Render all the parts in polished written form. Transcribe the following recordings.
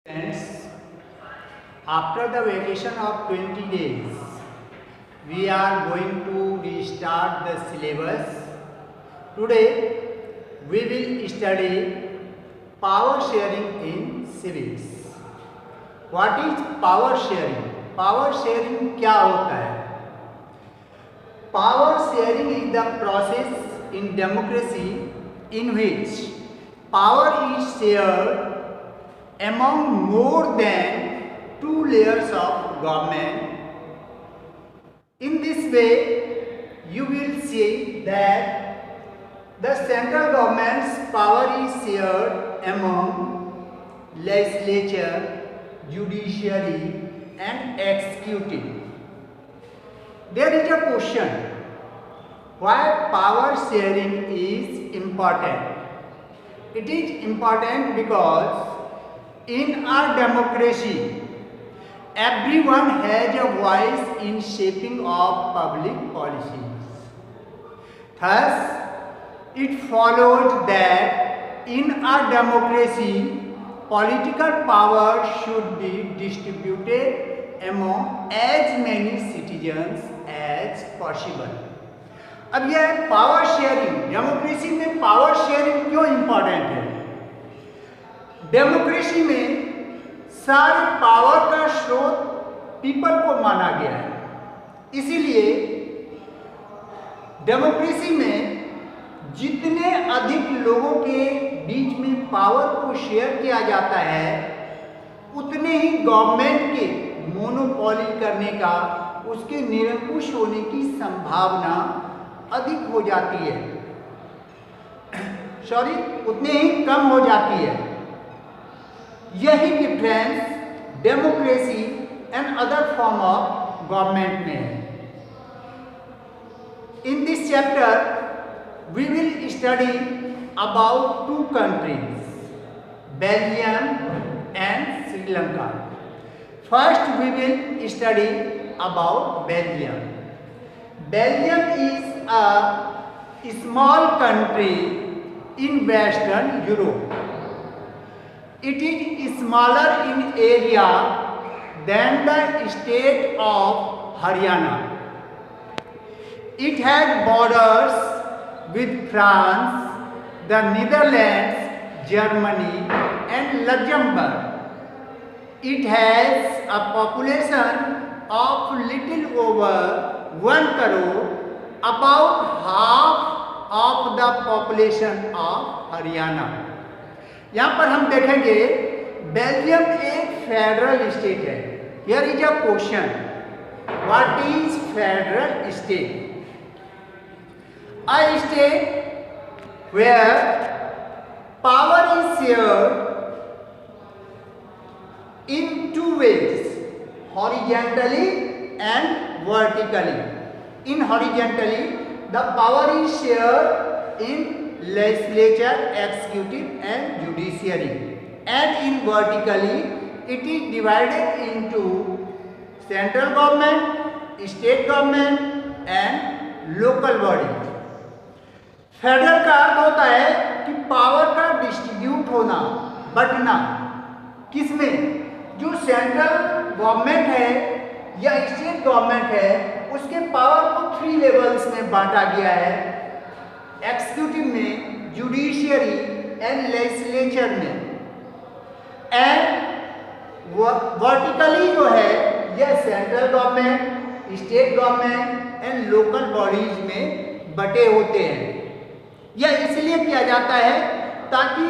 Friends, after the vacation of 20 days, we are going to restart the syllabus. Today, we will study power sharing in civics. What is power sharing? Power sharing क्या होता है? Power sharing is the process in democracy in which power is shared among more than two layers of government. In this way, you will see that the central government's power is shared among legislature, judiciary and executive. There is a question, why power sharing is important? It is important because in our democracy, everyone has a voice in shaping of public policies. Thus, it follows that in our democracy, political power should be distributed among as many citizens as possible. अब यह power sharing, democracy में power sharing क्यों important है? Democracy में सारे power का स्रोत people को माना गया है, इसीलिए डेमोक्रेसी में जितने अधिक लोगों के बीच में पावर को शेयर किया जाता है, उतने ही गवर्नमेंट के मोनोपोली करने का, उसके निरंकुश होने की संभावना अधिक हो जाती है, उतने ही कम हो जाती है। यही difference democracy and other form of government में है। In this chapter we will study about to countries, Belgium and Sri Lanka. First we will study about Belgium. Belgium is a small country in Western Europe. It is smaller in area than the state of Haryana. It has borders with France, the Netherlands, Germany and Luxembourg. It has a population of little over 1 crore, about half of the population of Haryana. यहाँ पर हम देखेंगे Belgium एक federal state है. Here is a question, what is federal state? A state where power is shared in two ways, horizontally and vertically. In horizontally, the power is shared in legislature, executive and judiciary, and in vertically it is divided into central government, state government and local body. Federal का अर्थ होता है कि power का distribute होना, बंटना. किसमें? जो central government है या स्टेट गवर्नमेंट है, उसके पावर को 3 लेवल्स में बांटा गया है, एक्सिक्यूटिव में, जुडिशियरी एंड लेजिस्लेचर में. एंड वर्टिकली जो है यह central government, state government and local bodies में बटे होते हैं. यह इसलिए किया जाता है ताकि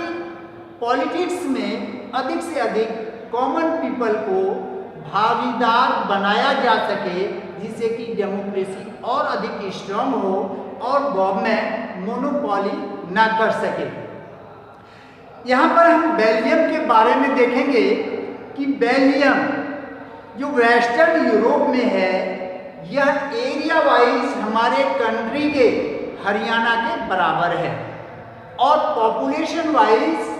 पॉलिटिक्स में अधिक से अधिक कॉमन पीपल को भागीदार बनाया जा सके, जिससे कि डेमोक्रेसी और अधिक स्ट्रांग हो और गवर्नमेंट मोनोपोली ना कर सके. यहाँ पर हम बेल्जियम के बारे में देखेंगे कि बेल्जियम जो वेस्टर्न यूरोप में है, यह एरिया वाइज हमारे कंट्री के हरियाणा के बराबर है और पॉपुलेशन वाइज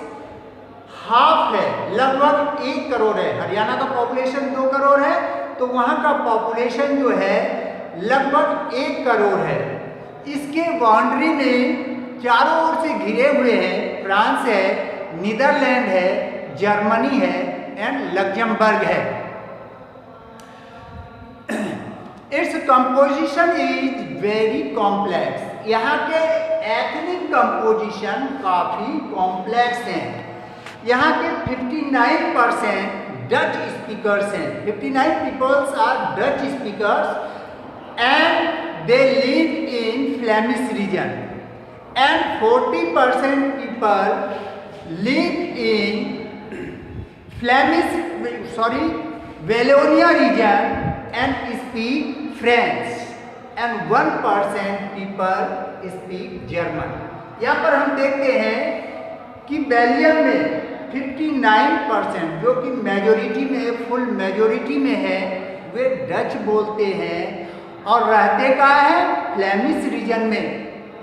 हाफ है, लगभग 1 करोड़ है. हरियाणा का पॉपुलेशन 2 करोड़ है, तो वहाँ का पॉपुलेशन जो है लगभग 1 करोड़ है. इसके बाउंड्री में चारों ओर से घिरे हुए हैं फ्रांस है, नीदरलैंड है, जर्मनी है एंड लग्जमबर्ग है। Its composition is very complex. यहाँ के एथनिक कंपोजिशन काफी कॉम्प्लेक्स हैं। यहाँ के 59% डच स्पीकर्स हैं। 59 peoples are Dutch speakers and they live in Flemish region and 40% people live in Wallonia region and speak French and 1% people speak German। यहाँ पर हम देखते हैं कि बेल्जियम में 59% जो कि मेजोरिटी में, फुल मेजोरिटी में है, वे डच बोलते हैं और रहते कहाँ है? फ्लेमिश रीजन में।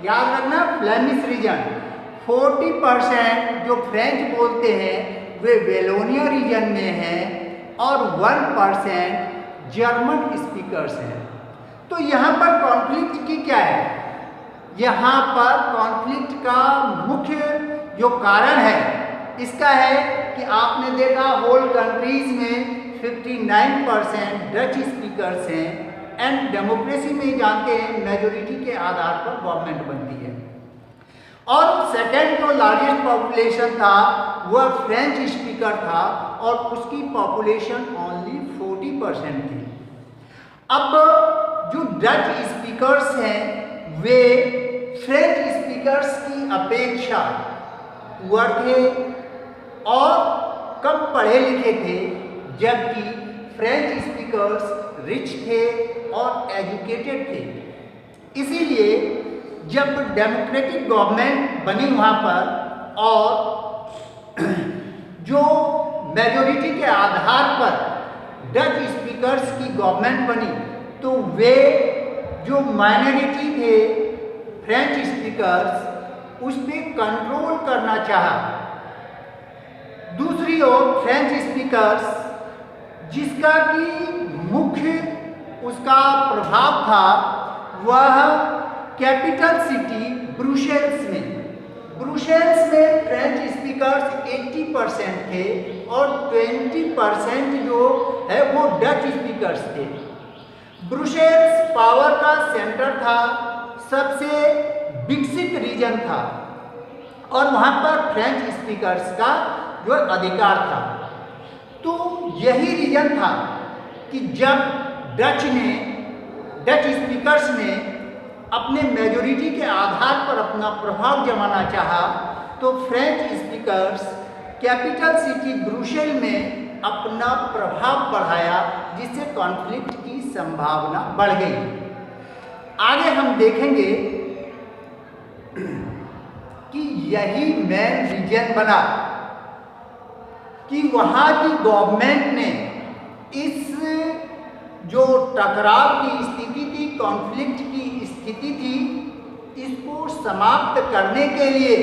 याद रखना, फ्लेमिश रीजन। 40% जो फ्रेंच बोलते हैं वे वेलोनिया रीजन में हैं और 1% जर्मन स्पीकर्स हैं। तो यहाँ पर कॉन्फ्लिक्ट की क्या है? यहाँ पर कॉन्फ्लिक्ट का मुख्य जो कारण है इसका है कि आपने देखा होल कंट्रीज में 59% डच स्पीकर्स हैं एंड डेमोक्रेसी में जानते हैं मेजोरिटी के आधार पर गवर्नमेंट बनती है। और सेकेंड जो लार्जेस्ट पॉपुलेशन था वह फ्रेंच स्पीकर था और उसकी पॉपुलेशन ओनली 40% थी। अब जो डच स्पीकर्स हैं वे फ्रेंच स्पीकर्स की अपेक्षा पुअर थे और कम पढ़े लिखे थे, जबकि फ्रेंच स्पीकर्स रिच थे और एजुकेटेड थे। इसीलिए जब डेमोक्रेटिक गवर्नमेंट बनी वहाँ पर और जो मेजोरिटी के आधार पर डच स्पीकर्स की गवर्नमेंट बनी, तो वे जो माइनॉरिटी थे फ्रेंच स्पीकर्स उस पर कंट्रोल करना चाहा। दूसरी ओर फ्रेंच स्पीकर्स जिसका कि मुख्य उसका प्रभाव था वह कैपिटल सिटी ब्रुसेल्स में फ्रेंच स्पीकर्स 80% थे और 20% जो है वो डच स्पीकर्स थे। ब्रुसेल्स पावर का सेंटर था, सबसे विकसित रीजन था और वहाँ पर फ्रेंच स्पीकर्स का जो अधिकार था। तो यही रीजन था कि जब डच स्पीकर्स ने अपने मेजोरिटी के आधार पर अपना प्रभाव जमाना चाहा, तो French speakers capital city Brussels में अपना प्रभाव बढ़ाया, जिससे कॉन्फ्लिक्ट की संभावना बढ़ गई। आगे हम देखेंगे कि यही मेन रीजन बना कि वहाँ की गवर्नमेंट ने इस जो टकराव की स्थिति थी, कॉन्फ्लिक्ट की स्थिति थी, इसको समाप्त करने के लिए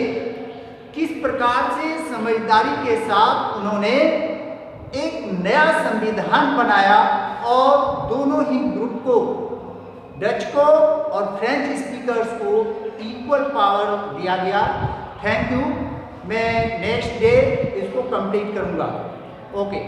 किस प्रकार से समझदारी के साथ उन्होंने एक नया संविधान बनाया और दोनों ही ग्रुप को, डच को और फ्रेंच स्पीकर्स को इक्वल पावर दिया गया। Thank you. मैं नेक्स्ट डे इसको कंप्लीट करूँगा। ओके।